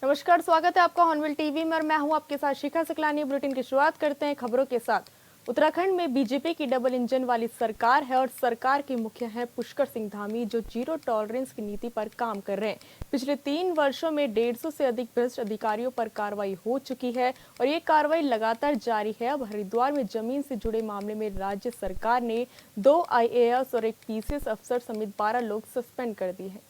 नमस्कार, स्वागत है आपका हॉर्नबिल टीवी में और मैं हूं आपके साथ शिखा सकलानी। बुलेटिन की शुरुआत करते हैं खबरों के साथ। उत्तराखंड में बीजेपी की डबल इंजन वाली सरकार है और सरकार के मुखिया हैं पुष्कर सिंह धामी, जो जीरो टॉलरेंस की नीति पर काम कर रहे हैं। पिछले 3 वर्षों में 150 से अधिक भ्रष्ट अधिकारियों पर कार्रवाई हो चुकी है और ये कार्रवाई लगातार जारी है। अब हरिद्वार में जमीन से जुड़े मामले में राज्य सरकार ने 2 IAS और 1 PCS अफसर समेत 12 लोग सस्पेंड कर दिए हैं।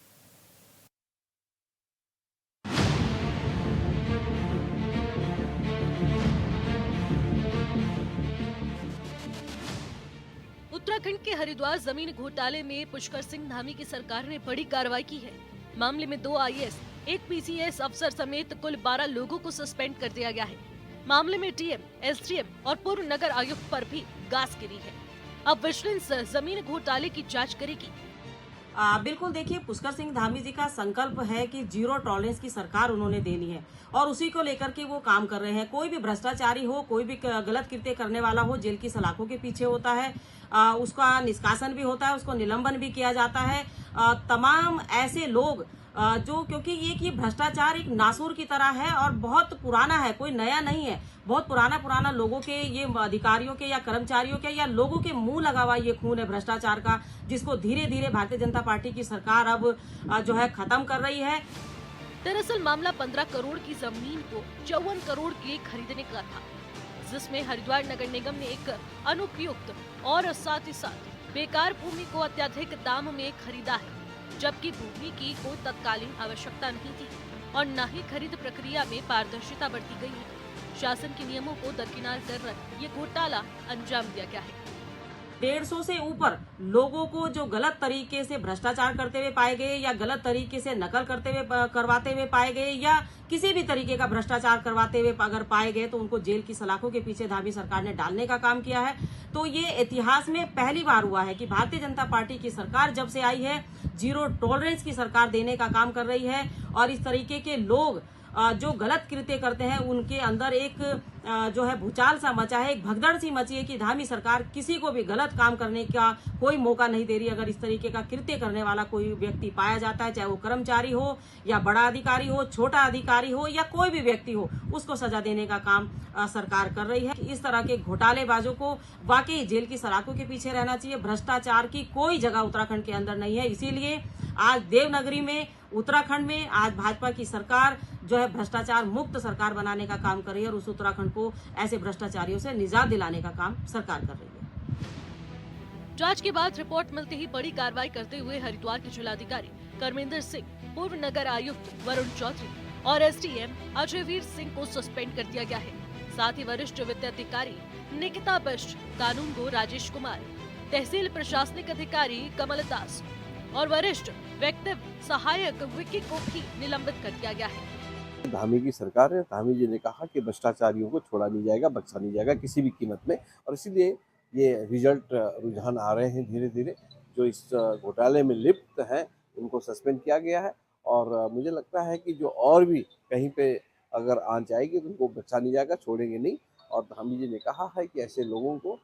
उत्तराखंड के हरिद्वार जमीन घोटाले में पुष्कर सिंह धामी की सरकार ने बड़ी कार्रवाई की है। मामले में 2 IAS, 1 PCS अफसर समेत कुल 12 लोगों को सस्पेंड कर दिया गया है। मामले में DM, SDM और पूर्व नगर आयुक्त पर भी गाज गिरी है। अब विजिलेंस जमीन घोटाले की जांच करेगी। बिल्कुल, देखिए, पुष्कर सिंह धामी जी का संकल्प है कि जीरो टॉलरेंस की सरकार उन्होंने देनी है और उसी को लेकर के वो काम कर रहे हैं। कोई भी भ्रष्टाचारी हो, कोई भी गलत कृत्य करने वाला हो, जेल की सलाखों के पीछे होता है। उसका निष्कासन भी होता है, उसको निलंबन भी किया जाता है। तमाम ऐसे लोग जो, क्योंकि ये भ्रष्टाचार एक नासूर की तरह है और बहुत पुराना है, कोई नया नहीं है। बहुत पुराना लोगों के, ये अधिकारियों के या कर्मचारियों के या लोगों के मुंह लगा हुआ ये खून है भ्रष्टाचार का, जिसको धीरे धीरे भारतीय जनता पार्टी की सरकार अब जो है खत्म कर रही है। दरअसल मामला 15 करोड़ की जमीन को 54 करोड़ के खरीदने का था, जिसमें हरिद्वार नगर निगम ने एक अनुपयुक्त और साथ ही साथ बेकार भूमि को अत्यधिक दाम में खरीदा है, जबकि भूमि की कोई तत्कालीन आवश्यकता नहीं थी और न ही खरीद प्रक्रिया में पारदर्शिता बरती गई है। शासन के नियमों को दरकिनार कर ये घोटाला अंजाम दिया गया है। 150 से ऊपर लोगों को जो गलत तरीके से भ्रष्टाचार करते हुए पाए गए या गलत तरीके से नकल करवाते हुए पाए गए या किसी भी तरीके का भ्रष्टाचार करवाते हुए अगर पाए गए तो उनको जेल की सलाखों के पीछे धामी सरकार ने डालने का काम किया है। तो ये इतिहास में पहली बार हुआ है कि भारतीय जनता पार्टी की सरकार जब से आई है, जीरो टॉलरेंस की सरकार देने का काम कर रही है और इस तरीके के लोग जो गलत कृत्य करते हैं उनके अंदर एक जो है भूचाल सा मचा है, एक भगदड़ सी मची है कि धामी सरकार किसी को भी गलत काम करने का कोई मौका नहीं दे रही। अगर इस तरीके का कृत्य करने वाला कोई व्यक्ति पाया जाता है, चाहे वो कर्मचारी हो या बड़ा अधिकारी हो, छोटा अधिकारी हो या कोई भी व्यक्ति हो, उसको सजा देने का काम सरकार कर रही है। इस तरह के घोटालेबाजों को वाकई जेल की सलाखों के पीछे रहना चाहिए। भ्रष्टाचार की कोई जगह उत्तराखंड के अंदर नहीं है। इसीलिए आज देवनगरी में, उत्तराखंड में आज भाजपा की सरकार जो है भ्रष्टाचार मुक्त सरकार बनाने का काम कर रही है और उस उत्तराखंड को ऐसे भ्रष्टाचारियों से निजात दिलाने का काम सरकार कर रही है। जांच के बाद रिपोर्ट मिलते ही बड़ी कार्रवाई करते हुए हरिद्वार के जिलाधिकारी कर्मेंद्र सिंह, पूर्व नगर आयुक्त वरुण चौधरी और SDM अजयवीर सिंह को सस्पेंड कर दिया गया है। साथ ही वरिष्ठ वित्त अधिकारी निकिता बिष्ट, कानून गो राजेश कुमार, तहसील प्रशासनिक अधिकारी कमल दास और वरिष्ठ व्यक्तित्व सहायक विक्की को भी निलंबित कर दिया गया है। धामी की सरकार है। धामी जी ने कहा कि भ्रष्टाचारियों को छोड़ा नहीं जाएगा, बख्शा नहीं जाएगा किसी भी कीमत में, और इसीलिए ये रुझान आ रहे हैं धीरे धीरे। जो इस घोटाले में लिप्त हैं उनको सस्पेंड किया गया है और मुझे लगता है कि जो और भी कहीं पे अगर आंच आएगी तो उनको बख्शा नहीं जाएगा, छोड़ेंगे नहीं। और धामी जी ने कहा है कि ऐसे लोगों को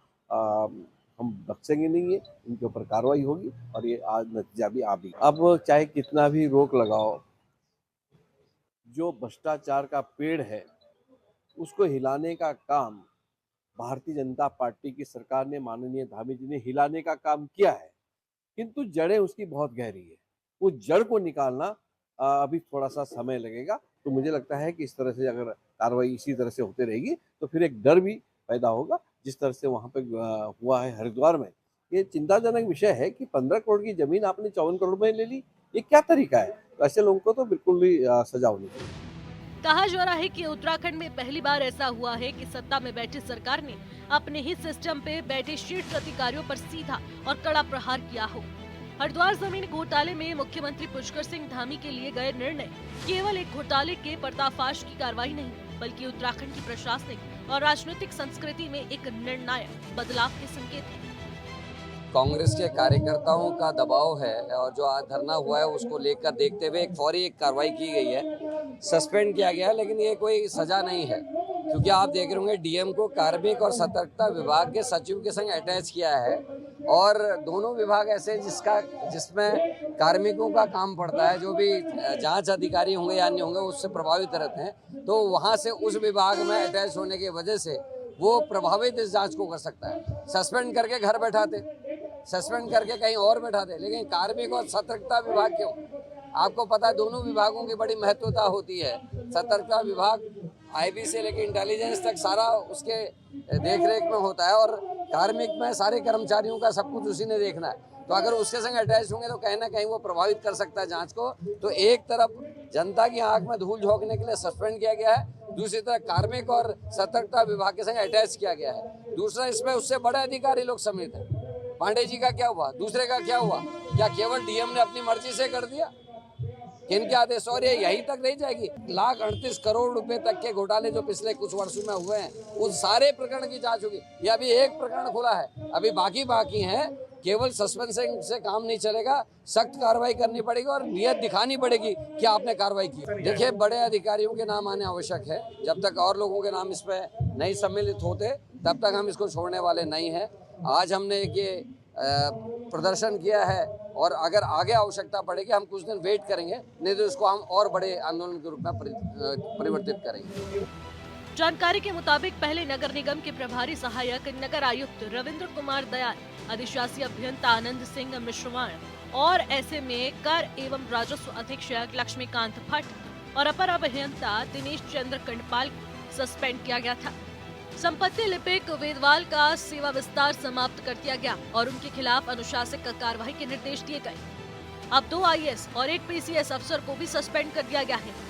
हम बख्शेंगे नहीं है, इनके ऊपर कार्रवाई होगी और ये आज नतीजा भी आ भी। अब चाहे कितना भी रोक लगाओ, जो भ्रष्टाचार का पेड़ है उसको हिलाने का काम भारतीय जनता पार्टी की सरकार ने, माननीय धामी जी ने हिलाने का काम किया है, किंतु जड़ें उसकी बहुत गहरी है। वो जड़ को निकालना अभी थोड़ा सा समय लगेगा। तो मुझे लगता है कि इस तरह से अगर कार्रवाई इसी तरह से होती रहेगी तो फिर एक डर भी पैदा होगा, जिस तरह से वहाँ पे हुआ है हरिद्वार में। ये चिंताजनक विषय है कि 15 करोड़ की जमीन आपने 54 करोड़ में ले ली, ये क्या तरीका है? तो ऐसे लोगों को तो बिल्कुल भी सजा होनी चाहिए। कहा जा रहा है कि उत्तराखंड में पहली बार ऐसा हुआ है कि सत्ता में बैठी सरकार ने अपने ही सिस्टम पे बैठे शीर्ष अधिकारियों पर सीधा और कड़ा प्रहार किया हो। हरिद्वार जमीन घोटाले में मुख्यमंत्री पुष्कर सिंह धामी के लिए गए निर्णय केवल एक घोटाले के पर्दाफाश की कार्रवाई नहीं, बल्कि उत्तराखंड की प्रशासनिक और राजनीतिक संस्कृति में एक निर्णायक बदलाव के संकेत है। कांग्रेस के कार्यकर्ताओं का दबाव है और जो आज धरना हुआ है उसको लेकर देखते हुए एक कार्रवाई की गई है, सस्पेंड किया गया है, लेकिन ये कोई सजा नहीं है, क्योंकि आप देख रहे होंगे DM को कार्मिक और सतर्कता विभाग के सचिव के संग अटैच किया है और दोनों विभाग ऐसे जिसमें कार्मिकों का काम पड़ता है, जो भी जांच अधिकारी होंगे या अन्य होंगे उससे प्रभावित रहते हैं, तो वहाँ से उस विभाग में अटैच होने की वजह से वो प्रभावित इस जांच को कर सकता है। सस्पेंड करके घर बैठाते, सस्पेंड करके कहीं और बैठाते, लेकिन कार्मिक और सतर्कता विभाग क्यों? आपको पता है दोनों विभागों की बड़ी महत्वता होती है। सतर्कता विभाग आईबी से लेकर इंटेलिजेंस तक सारा उसके देखरेख में होता है, और कार्मिक में सारे कर्मचारियों का सब कुछ उसी ने देखना है। तो अगर उसके संग अटैच होंगे तो कहीं ना कहीं वो प्रभावित कर सकता है जांच को। तो एक तरफ जनता की आंख में धूल झोंकने के लिए सस्पेंड किया गया है, दूसरी तरफ कार्मिक और सतर्कता विभाग के संग अटैच किया गया है। दूसरा, इसमें उससे बड़े अधिकारी लोग समेत हैं। पांडे जी का क्या हुआ, दूसरे का क्या हुआ? क्या केवल डीएम ने अपनी मर्जी से कर दिया? किनके आदेश? और ये यहीं तक नहीं जाएगी। 1,38 करोड़ रुपए तक के घोटाले जो पिछले कुछ वर्षों में हुए हैं, उस सारे प्रकरण की जांच होगी। ये अभी एक प्रकरण खुला है, अभी बाकी हैं। केवल सस्पेंशन से काम नहीं चलेगा, सख्त कार्रवाई करनी पड़ेगी और नियत दिखानी पड़ेगी कि आपने कार्रवाई की। देखिए, बड़े अधिकारियों के नाम आने आवश्यक है। जब तक और लोगों के नाम इसमें नहीं सम्मिलित होते, तब तक हम इसको छोड़ने वाले नहीं हैं। आज हमने ये प्रदर्शन किया है, और अगर आगे आवश्यकता पड़ेगी हम कुछ दिन वेट करेंगे, नहीं तो इसको हम और बड़े आंदोलन के रूप में परिवर्तित करेंगे। जानकारी के मुताबिक पहले नगर निगम के प्रभारी सहायक नगर आयुक्त रविंद्र कुमार दयाल, अधिशासी अभियंता आनंद सिंह मिश्रवाण और ऐसे में कर एवं राजस्व अधीक्षक लक्ष्मीकांत भट्ट और अपर अभियंता दिनेश चंद्र कंडपाल को सस्पेंड किया गया था। संपत्ति लिपिक वेदवाल का सेवा विस्तार समाप्त कर दिया गया और उनके खिलाफ अनुशासनिक कार्रवाई के निर्देश दिए गए। अब 2 आईएएस और 1 पीसीएस अफसर को भी सस्पेंड कर दिया गया है।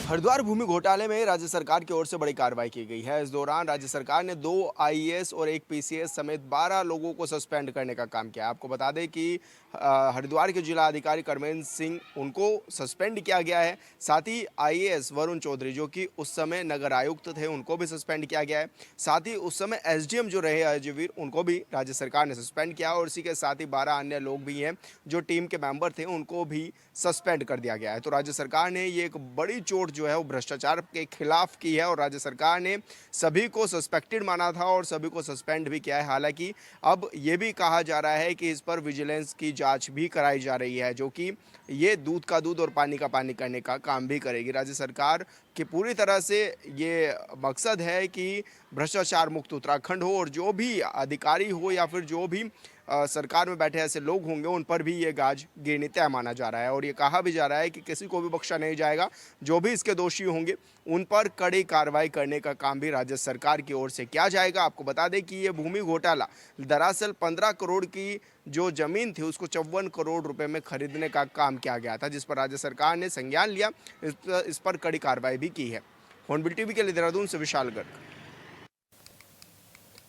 हरिद्वार भूमि घोटाले में राज्य सरकार की ओर से बड़ी कार्रवाई की गई है। इस दौरान राज्य सरकार ने 2 आईएएस और 1 पीसीएस समेत 12 लोगों को सस्पेंड करने का काम किया। आपको बता दें कि हरिद्वार के जिला अधिकारी कर्मेंद्र सिंह उनको सस्पेंड किया गया है। साथ ही आईएएस वरुण चौधरी जो कि उस समय नगर आयुक्त थे, उनको भी सस्पेंड किया गया है। साथ ही उस समय एसडीएम जो रहे अजयवीर, उनको भी राज्य सरकार ने सस्पेंड किया, और इसी के साथ ही 12 अन्य लोग भी हैं जो टीम के मेंबर थे, उनको भी सस्पेंड कर दिया गया है। तो राज्य सरकार ने ये एक बड़ी चोट जो है वो भ्रष्टाचार के खिलाफ की है, और राज्य सरकार ने सभी को सस्पेक्टेड माना था और सभी को सस्पेंड भी किया है। हालांकि अब ये भी कहा जा रहा है कि इस पर विजिलेंस की जांच भी कराई जा रही है, जो कि ये दूध का दूध और पानी का पानी करने का काम भी करेगी। राज्य सरकार की पूरी तरह से ये मकसद है कि भ्रष्टाचार मुक्त उत्तराखंड हो, और जो भी अधिकारी हो या फिर जो भी सरकार में बैठे ऐसे लोग होंगे उन पर भी ये गाज गिरनी तय माना जा रहा है। और ये कहा भी जा रहा है कि किसी को भी बख्शा नहीं जाएगा, जो भी इसके दोषी होंगे उन पर कड़ी कार्रवाई करने का काम भी राज्य सरकार की ओर से किया जाएगा। आपको बता दें कि ये भूमि घोटाला दरअसल 15 करोड़ की जो जमीन थी उसको 54 करोड़ रुपए में खरीदने का काम किया गया था, जिस पर राज्य सरकार ने संज्ञान लिया, इस पर कड़ी कार्रवाई भी की है। हॉर्नबिल टीवी के लिए देहरादून से विशाल गर्ग।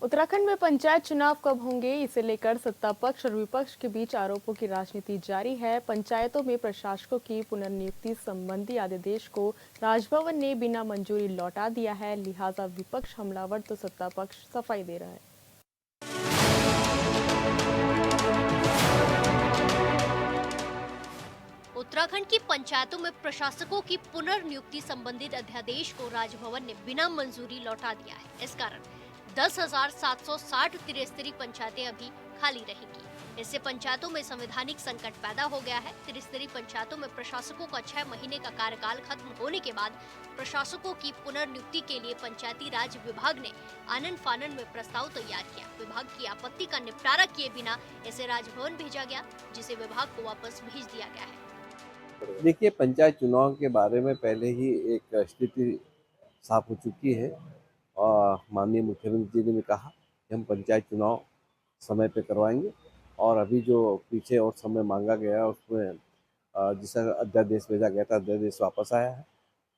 उत्तराखंड में पंचायत चुनाव कब होंगे, इसे लेकर सत्ता पक्ष और विपक्ष के बीच आरोपों की राजनीति जारी है। पंचायतों में प्रशासकों की पुनर्नियुक्ति संबंधी अध्यादेश को राजभवन ने बिना मंजूरी लौटा दिया है, लिहाजा विपक्ष हमलावर तो सत्ता पक्ष सफाई दे रहा है। उत्तराखंड की पंचायतों में प्रशासकों की पुनर्नियुक्ति संबंधित अध्यादेश को राजभवन ने बिना मंजूरी लौटा दिया है। इस कारण 10,760 त्रिस्तरीय पंचायतें अभी खाली रहेंगी। इससे पंचायतों में संवैधानिक संकट पैदा हो गया है। त्रिस्तरीय पंचायतों में प्रशासकों का 6 महीने का कार्यकाल खत्म होने के बाद प्रशासकों की पुनर्नियुक्ति के लिए पंचायती राज विभाग ने आनन फानन में प्रस्ताव तैयार किया। विभाग की आपत्ति का निपटारा किए बिना इसे राजभवन भेजा गया, जिसे विभाग को वापस भेज दिया गया है। देखिए, पंचायत चुनाव के बारे में पहले ही एक स्थिति साफ हो चुकी है, और माननीय मुख्यमंत्री जी ने कहा कि हम पंचायत चुनाव समय पे करवाएंगे, और अभी जो पीछे और समय मांगा गया उसमें जिस अध्यादेश भेजा गया था, अध्यादेश वापस आया है,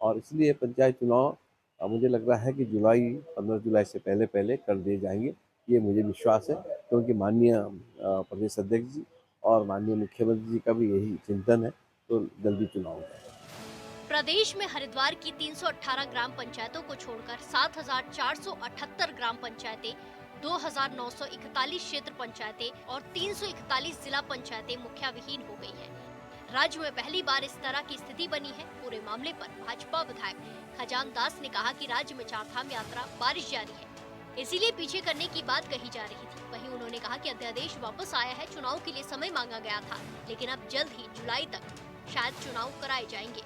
और इसलिए पंचायत चुनाव मुझे लग रहा है कि 15 जुलाई से पहले कर दिए जाएंगे, ये मुझे विश्वास है, क्योंकि माननीय प्रदेश अध्यक्ष जी और माननीय मुख्यमंत्री जी का भी यही चिंतन है, तो जल्दी चुनाव होगा। प्रदेश में हरिद्वार की 318 ग्राम पंचायतों को छोड़कर 7,478 ग्राम पंचायतें, 2,941 क्षेत्र पंचायतें और 341 जिला पंचायतें मुखिया विहीन हो गई हैं। राज्य में पहली बार इस तरह की स्थिति बनी है। पूरे मामले पर भाजपा विधायक खजान दास ने कहा कि राज्य में चारधाम यात्रा बारिश जारी है, इसीलिए पीछे करने की बात कही जा रही थी। वहीं उन्होंने कहा कि अध्यादेश वापस आया है, चुनाव के लिए समय मांगा गया था, लेकिन अब जल्द ही जुलाई तक शायद चुनाव कराए जाएंगे।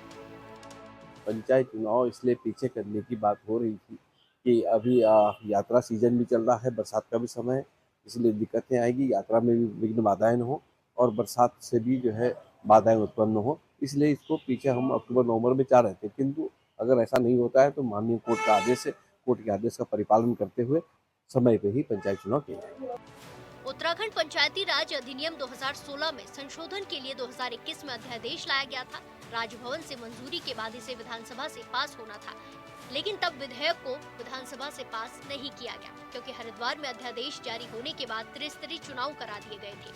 पंचायत चुनाव इसलिए पीछे करने की बात हो रही थी कि अभी यात्रा सीजन भी चल रहा है, बरसात का भी समय है, इसलिए दिक्कतें आएगी, यात्रा में भी विघ्न बाधाएं न हो और बरसात से भी जो है बाधाएं उत्पन्न हो, इसलिए इसको पीछे हम अक्टूबर नवंबर में चाह रहे थे। किंतु अगर ऐसा नहीं होता है तो माननीय कोर्ट का आदेश है, कोर्ट के आदेश का परिपालन करते हुए समय पे ही पंचायत चुनाव किए जाएंगे। उत्तराखंड पंचायती राज अधिनियम 2016 में संशोधन के लिए 2021 में अध्यादेश लाया गया था। राजभवन से मंजूरी के बाद इसे विधानसभा से पास होना था, लेकिन तब विधेयक को विधानसभा से पास नहीं किया गया, क्योंकि हरिद्वार में अध्यादेश जारी होने के बाद त्रिस्तरीय चुनाव करा दिए गए थे।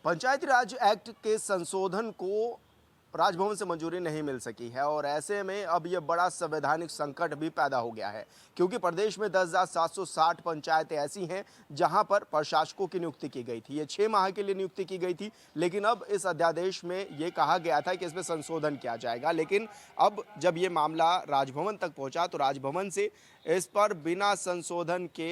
पंचायती राज एक्ट के संशोधन को राजभवन से मंजूरी नहीं मिल सकी है और ऐसे में अब ये बड़ा संवैधानिक संकट भी पैदा हो गया है, क्योंकि प्रदेश में 10,760 पंचायतें ऐसी हैं जहां पर प्रशासकों की नियुक्ति की गई थी। ये 6 माह के लिए नियुक्ति की गई थी, लेकिन अब इस अध्यादेश में ये कहा गया था कि इसमें संशोधन किया जाएगा। लेकिन अब जब ये मामला राजभवन तक पहुंचा तो राजभवन से इस पर बिना संशोधन के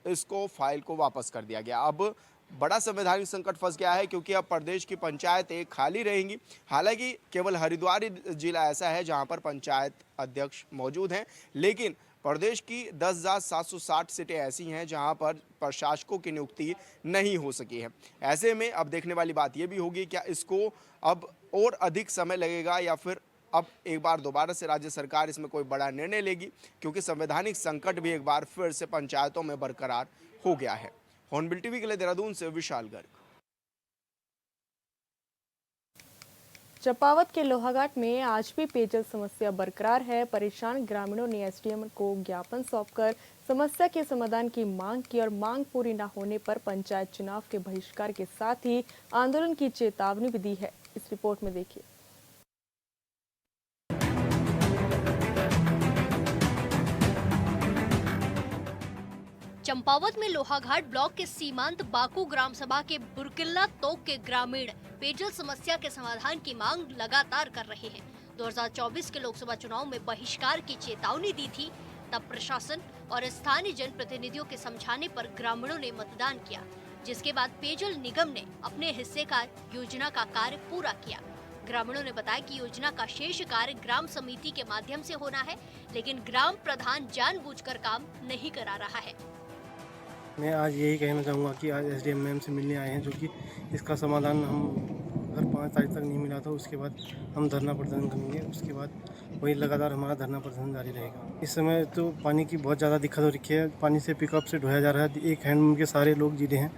इसको फाइल को वापस कर दिया गया। अब बड़ा संवैधानिक संकट फंस गया है, क्योंकि अब प्रदेश की पंचायतें खाली रहेंगी। हालांकि केवल हरिद्वार जिला ऐसा है जहां पर पंचायत अध्यक्ष मौजूद हैं, लेकिन प्रदेश की 10,760 सीटें ऐसी हैं जहां पर प्रशासकों की नियुक्ति नहीं हो सकी है। ऐसे में अब देखने वाली बात यह भी होगी क्या इसको अब और अधिक समय लगेगा या फिर अब एक बार दोबारा से राज्य सरकार इसमें कोई बड़ा निर्णय लेगी, क्योंकि संवैधानिक संकट भी एक बार फिर से पंचायतों में बरकरार हो गया है। हॉर्नबिल टीवी के लिए देहरादून से विशाल गर्ग। चंपावत के लोहाघाट में आज भी पेयजल समस्या बरकरार है। परेशान ग्रामीणों ने एसडीएम को ज्ञापन सौंपकर समस्या के समाधान की मांग की और मांग पूरी न होने पर पंचायत चुनाव के बहिष्कार के साथ ही आंदोलन की चेतावनी भी दी है। इस रिपोर्ट में देखिए। चंपावत में लोहाघाट ब्लॉक के सीमांत बाकू ग्राम सभा के बुरकिल्ला तोक के ग्रामीण पेयजल समस्या के समाधान की मांग लगातार कर रहे हैं। 2024 के लोकसभा चुनाव में बहिष्कार की चेतावनी दी थी, तब प्रशासन और स्थानीय जनप्रतिनिधियों के समझाने पर ग्रामीणों ने मतदान किया, जिसके बाद पेयजल निगम ने अपने हिस्से का योजना का कार्य पूरा किया। ग्रामीणों ने बताया कि योजना का शेष कार्य ग्राम समिति के माध्यम से होना है, लेकिन ग्राम प्रधान जानबूझकर काम नहीं करा रहा है। मैं आज यही कहना चाहूँगा कि आज एसडीएम मैम से मिलने आए हैं, जो कि इसका समाधान हम अगर 5 तारीख तक नहीं मिला तो उसके बाद हम धरना प्रदर्शन करेंगे। उसके बाद वही लगातार हमारा धरना प्रदर्शन जारी रहेगा। इस समय तो पानी की बहुत ज़्यादा दिक्कत हो रखी है। पानी से पिकअप से ढोया जा रहा है। एक हैंड के सारे लोग जीते हैं,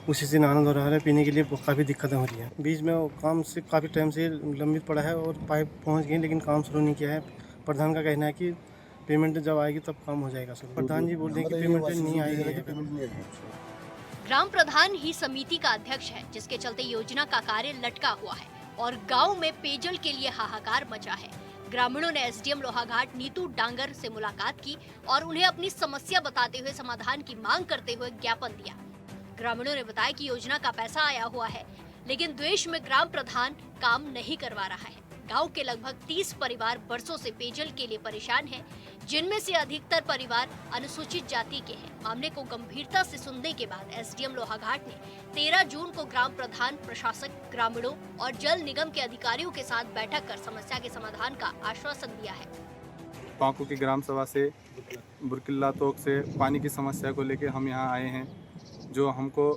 उसी से नहाना धो रहा है। पीने के लिए काफ़ी दिक्कतें हो रही है। बीच में काम से काफ़ी टाइम से लंबित पड़ा है और पाइप पहुँच गए, लेकिन काम शुरू नहीं किया है। प्रधान का कहना है कि पेमेंट जब आएगी तब काम हो जाएगा। सर प्रधान जी बोलते हैं कि पेमेंट नहीं आएगी। ग्राम प्रधान ही समिति का अध्यक्ष है, जिसके चलते योजना का कार्य लटका हुआ है और गांव में पेयजल के लिए हाहाकार मचा है। ग्रामीणों ने एसडीएम लोहाघाट नीतू डांगर से मुलाकात की और उन्हें अपनी समस्या बताते हुए समाधान की मांग करते हुए ज्ञापन दिया। ग्रामीणों ने बताया कि योजना का पैसा आया हुआ है, लेकिन द्वेष में ग्राम प्रधान काम नहीं करवा रहा है। गांव के लगभग 30 परिवार बरसों से पेयजल के लिए परेशान हैं, जिनमें से अधिकतर परिवार अनुसूचित जाति के हैं। मामले को गंभीरता से सुनने के बाद एसडीएम लोहाघाट ने 13 जून को ग्राम प्रधान, प्रशासक, ग्रामीणों और जल निगम के अधिकारियों के साथ बैठक कर समस्या के समाधान का आश्वासन दिया है। बाकू की ग्राम सभा से बुरकिल्ला तोक से पानी की समस्या को लेकर हम यहाँ आए हैं, जो हमको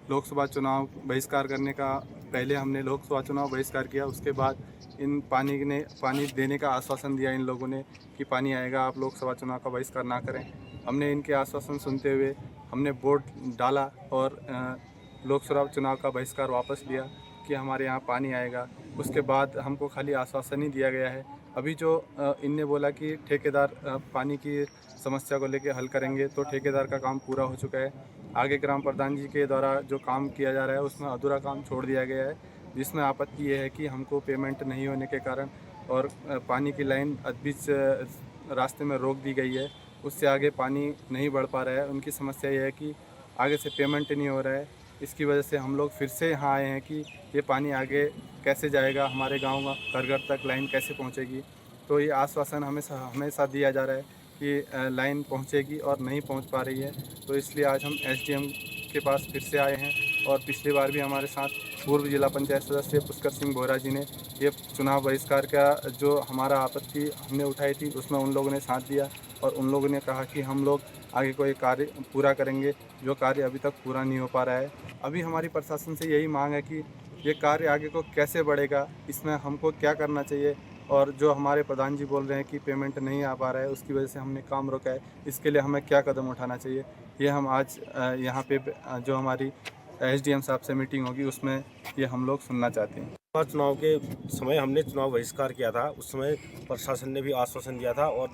लोकसभा चुनाव बहिष्कार करने का, पहले हमने लोकसभा चुनाव बहिष्कार किया, उसके बाद इन पानी देने का आश्वासन दिया इन लोगों ने कि पानी आएगा, आप लोकसभा चुनाव का बहिष्कार ना करें। हमने इनके आश्वासन सुनते हुए हमने वोट डाला और लोकसभा चुनाव का बहिष्कार वापस लिया कि हमारे यहाँ पानी आएगा। उसके बाद हमको खाली आश्वासन ही दिया गया है। अभी जो इनने बोला कि ठेकेदार पानी की समस्या को लेकर हल करेंगे, तो ठेकेदार का काम पूरा हो चुका है। आगे ग्राम प्रधान जी के द्वारा जो काम किया जा रहा है उसमें अधूरा काम छोड़ दिया गया है, जिसमें आपत्ति ये है कि हमको पेमेंट नहीं होने के कारण और पानी की लाइन बीच रास्ते में रोक दी गई है, उससे आगे पानी नहीं बढ़ पा रहा है। उनकी समस्या ये है कि आगे से पेमेंट नहीं हो रहा है। इसकी वजह से हम लोग फिर से यहाँ आए हैं कि ये पानी आगे कैसे जाएगा, हमारे गांव घर घर तक लाइन कैसे पहुँचेगी। तो ये आश्वासन हमेशा दिया जा रहा है कि लाइन पहुँचेगी और नहीं पहुँच पा रही है। तो इसलिए आज हम एसडीएम के पास फिर से आए हैं और पिछली बार भी हमारे साथ पूर्व जिला पंचायत सदस्य पुष्कर सिंह बोहरा जी ने ये चुनाव बहिष्कार का जो हमारा आपत्ति हमने उठाई थी उसमें उन लोगों ने साथ दिया और उन लोगों ने कहा कि हम लोग आगे कोई कार्य पूरा करेंगे, जो कार्य अभी तक पूरा नहीं हो पा रहा है। अभी हमारी प्रशासन से यही मांग है कि ये कार्य आगे को कैसे बढ़ेगा, इसमें हमको क्या करना चाहिए। और जो हमारे प्रधान जी बोल रहे हैं कि पेमेंट नहीं आ पा रहा है, उसकी वजह से हमने काम रोका है, इसके लिए हमें क्या कदम उठाना चाहिए, ये हम आज यहाँ पे जो हमारी एसडीएम साहब से मीटिंग होगी उसमें ये हम लोग सुनना चाहते हैं। चुनाव के समय हमने चुनाव बहिष्कार किया था, उस समय प्रशासन ने भी आश्वासन दिया था और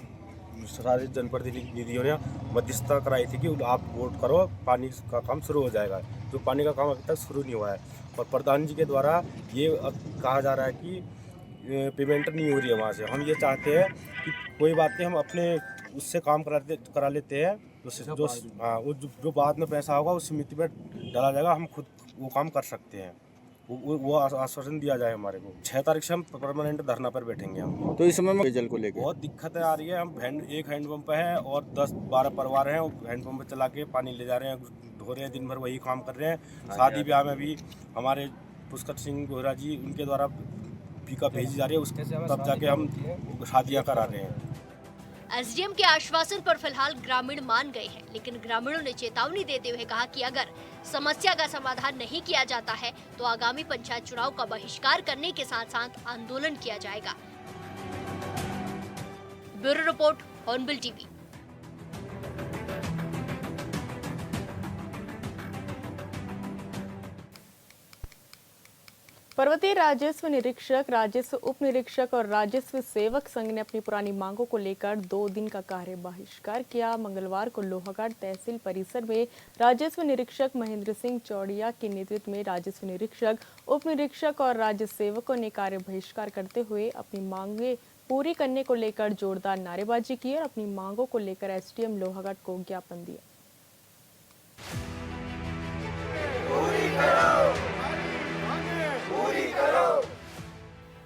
सारे जनप्रतिनिधियों ने मध्यस्थता कराई थी कि आप वोट करो, पानी का काम शुरू हो जाएगा। जो पानी का काम अभी तक शुरू नहीं हुआ है और प्रधान जी के द्वारा ये कहा जा रहा है कि पेमेंट नहीं हो रही है वहाँ से। हम ये चाहते हैं कि कोई बात नहीं, हम अपने उससे काम करा लेते हैं, जो बाद में पैसा होगा उस समिति में डाला जाएगा, हम खुद वो काम कर सकते हैं। वो आश्वासन दिया जाए हमारे को। 6 तारीख से हम परमानेंट धरना पर बैठेंगे हम। तो इस समय में जल को लेकर बहुत दिक्कतें आ रही है। हम एक हैंडपम्प है और 10-12 परिवार हैं, हैंडपम्प चला के पानी ले जा रहे हैं, धो रहे हैं, दिन भर वही काम कर रहे हैं। शादी ब्याह में भी हमारे पुष्कर सिंह बोहरा जी उनके द्वारा फीका भेजी जा रही है, उसके तब जाके हम शादियाँ करा रहे हैं। एसडीएम के आश्वासन पर फिलहाल ग्रामीण मान गए हैं, लेकिन ग्रामीणों ने चेतावनी देते हुए कहा कि अगर समस्या का समाधान नहीं किया जाता है तो आगामी पंचायत चुनाव का बहिष्कार करने के साथ साथ आंदोलन किया जाएगा। Bureau report, hornbill TV. पर्वतीय राजस्व निरीक्षक, राजस्व उप निरीक्षक और राजस्व सेवक संघ ने अपनी पुरानी मांगों को लेकर 2 दिन का कार्य बहिष्कार किया। मंगलवार को लोहाघाट तहसील परिसर में राजस्व निरीक्षक महेंद्र सिंह चौड़िया के नेतृत्व में राजस्व निरीक्षक, उप निरीक्षक और राजस्व सेवकों ने कार्य बहिष्कार करते हुए अपनी मांगें पूरी करने को लेकर जोरदार नारेबाजी की और अपनी मांगों को लेकर एसडीएम लोहाघाट को ज्ञापन दिया।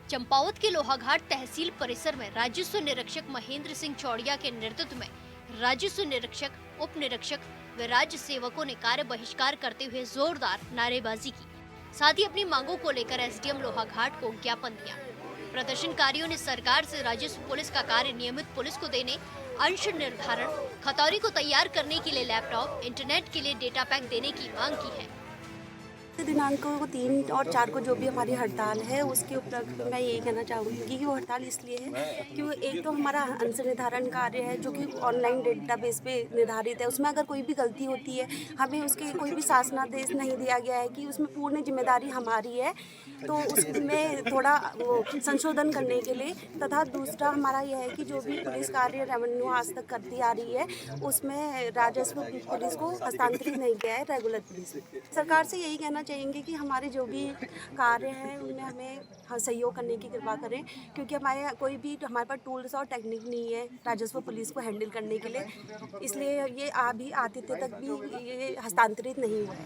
चंपावत के लोहाघाट तहसील परिसर में राजस्व निरीक्षक महेंद्र सिंह चौड़िया के नेतृत्व में राजस्व निरीक्षक, उप निरीक्षक व राज्य सेवकों ने कार्य बहिष्कार करते हुए जोरदार नारेबाजी की। साथ ही अपनी मांगों को लेकर एसडीएम लोहाघाट को ज्ञापन दिया। प्रदर्शनकारियों ने सरकार से राजस्व पुलिस का कार्य नियमित पुलिस को देने, अंश निर्धारण, खतौरी को तैयार करने के लिए लैपटॉप, इंटरनेट के लिए डेटा पैक देने की मांग की है। दिनांक को 3 और 4 को जो भी हमारी हड़ताल है उसके उपलक्ष्य में मैं यही कहना चाहूँगी कि वो हड़ताल इसलिए है कि वो एक तो हमारा अंश निर्धारण कार्य है जो कि ऑनलाइन डेटाबेस पे निर्धारित है। उसमें अगर कोई भी गलती होती है, हमें उसके कोई भी शासनादेश नहीं दिया गया है कि उसमें पूर्ण जिम्मेदारी हमारी है, तो उसमें थोड़ा वो संशोधन करने के लिए। तथा दूसरा हमारा यह है कि जो भी पुलिस कार्य रेवेन्यू आज तक करती आ रही है उसमें राजस्व पुलिस को हस्तांतरित नहीं किया है रेगुलर पुलिस। सरकार से यही कहना चाहेंगे कि हमारे जो भी कार्य हैं उनमें हमें सहयोग करने की कृपा करें, क्योंकि हमारे पास टूल्स और टेक्निक नहीं है राजस्व पुलिस को हैंडल करने के लिए, इसलिए ये अभी आतिथ्य तक भी ये हस्तांतरित नहीं हुआ है।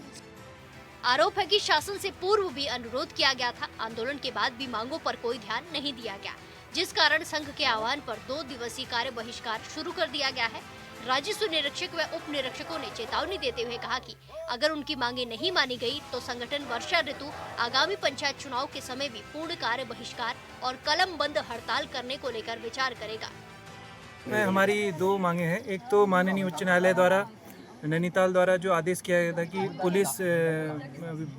आरोप है कि शासन से पूर्व भी अनुरोध किया गया था, आंदोलन के बाद भी मांगों पर कोई ध्यान नहीं दिया गया, जिस कारण संघ के आह्वान पर 2 दिवसीय कार्य बहिष्कार शुरू कर दिया गया है। राजस्व निरीक्षक व उप निरीक्षकों ने चेतावनी देते हुए कहा कि अगर उनकी मांगे नहीं मानी गई तो संगठन वर्षा ऋतु, आगामी पंचायत चुनाव के समय भी पूर्ण कार्य बहिष्कार और कलम बंद हड़ताल करने को लेकर विचार करेगा। हमारी 2 मांगे हैं। एक तो माननीय उच्च न्यायालय द्वारा नैनीताल द्वारा जो आदेश किया गया था कि पुलिस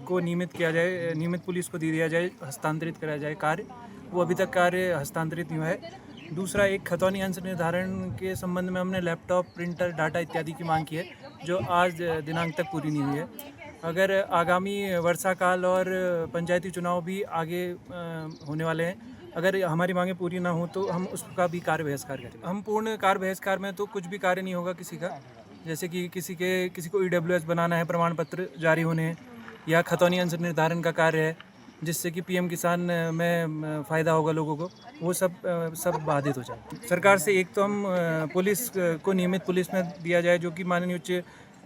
को नियमित किया जाए, नियमित पुलिस को दे दिया जाए, हस्तांतरित कराया जाए कार्य, वो अभी तक कार्य हस्तांतरित नहीं हुआ है। दूसरा, एक खतौनी अंश निर्धारण के संबंध में हमने लैपटॉप, प्रिंटर, डाटा इत्यादि की मांग की है, जो आज दिनांक तक पूरी नहीं हुई है। अगर आगामी वर्षा काल और पंचायती चुनाव भी आगे होने वाले हैं, अगर हमारी मांगें पूरी ना हो तो हम उसका भी कार्य बहिष्कार करेंगे। हम पूर्ण कार्य बहिष्कार में तो कुछ भी कार्य नहीं होगा किसी का, जैसे कि किसी को EWS बनाना है, प्रमाण पत्र जारी होने हैं, या खतौनी अंश निर्धारण का कार्य है, जिससे कि पीएम किसान में फ़ायदा होगा लोगों को, वो सब बाधित हो जाए। सरकार से एक तो हम पुलिस को नियमित पुलिस में दिया जाए, जो कि माननीय उच्च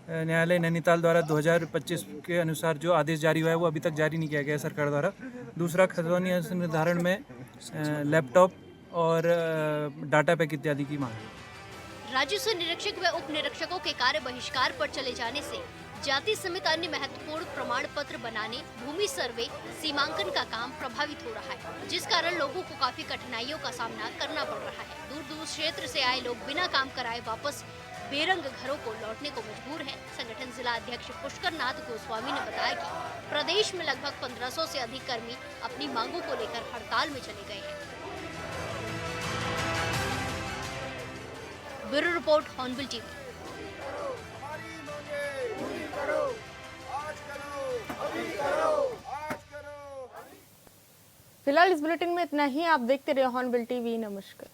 न्यायालय नैनीताल द्वारा 2025 के अनुसार जो आदेश जारी हुआ है वो अभी तक जारी नहीं किया गया है सरकार द्वारा। दूसरा, खतौनी अंश निर्धारण में लैपटॉप और डाटा पैक इत्यादि की मांग है। राजस्व निरीक्षक व उप निरीक्षकों के कार्य बहिष्कार पर चले जाने से जाति समेत अन्य महत्वपूर्ण प्रमाण पत्र बनाने, भूमि सर्वे, सीमांकन का काम प्रभावित हो रहा है, जिस कारण लोगों को काफी कठिनाइयों का सामना करना पड़ रहा है। दूर दूर क्षेत्र से आए लोग बिना काम कराए वापस बेरंग घरों को लौटने को मजबूर हैं। संगठन जिला अध्यक्ष पुष्कर नाथ गोस्वामी ने बताया कि प्रदेश में लगभग 1500 से अधिक कर्मी अपनी मांगों को लेकर हड़ताल में चले गए हैं। Bureau report, hornbill TV. फिलहाल इस बुलेटिन में इतना ही। आप देखते रहे हॉर्नबिल टीवी। नमस्कार।